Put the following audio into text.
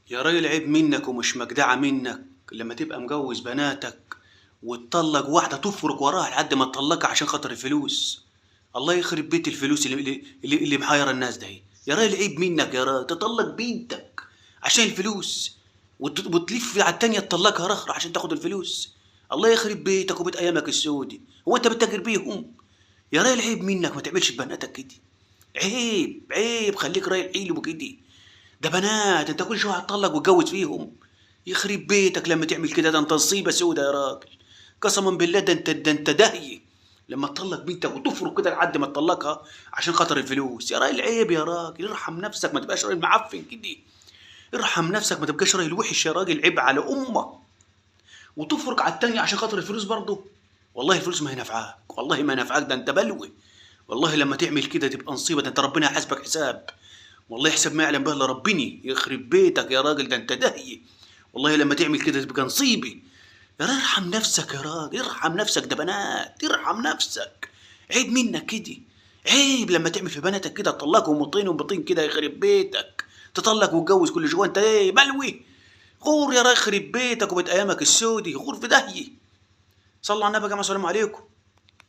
يا راجل عيب منك ومش مجدعة منك لما تبقى مجوز بناتك وتطلق واحدة تفرك وراها لحد ما تطلقها عشان خاطر الفلوس. الله يخرب بيت الفلوس اللي محيرة الناس ده. يا راجل عيب منك يا راجل تطلق بنتك عشان الفلوس وتلف على التانية تطلقها رخرة عشان تاخد الفلوس. الله يخرب بيتك وبيت ايامك السودي. هو انت بتتاجر بيهم؟ يا راجل عيب منك ما تعملش ببناتك كده. عيب عيب خليك راجل حلو كده. ده بنات انت كل شويه هتطلق وتجوز فيهم. يخرب بيتك لما تعمل كده. ده انت نصيبه سودة يا راجل. قسما بالله ده انت داهيه لما تطلق بنتك وتفرق كده لحد ما تطلقها عشان خاطر الفلوس. يا راجل عيب يا راجل. ارحم نفسك ما تبقاش راجل معفن كده. ارحم نفسك ما تبقاش راجل وحش يا راجل. عيب على امه وتفرق على التانية عشان خاطر الفلوس برضه. والله الفلوس ما هي نافعاك. والله ما نافعاك. ده انت بلوي. والله لما تعمل كده تبقى نصيبه. ده انت ربنا هيحاسبك حساب. والله حساب ما يعلم به الا ربني. يخرب بيتك يا راجل. ده انت داهيه. والله لما تعمل كده تبقى نصيبي. يا راجل ارحم نفسك يا راجل. ارحم نفسك. ده بنات. ارحم نفسك. عيب منك كده. عيب لما تعمل في بناتك كده تطلقهم وطين وبطين كده. يخرب بيتك تطلق وتجوز كل شويه. انت ايه بلوي؟ غور يا راجل. يخرب بيتك وبيت ايامك السودي. غور في داهيه. صلوا على النبي يا جماعه. السلام عليكم.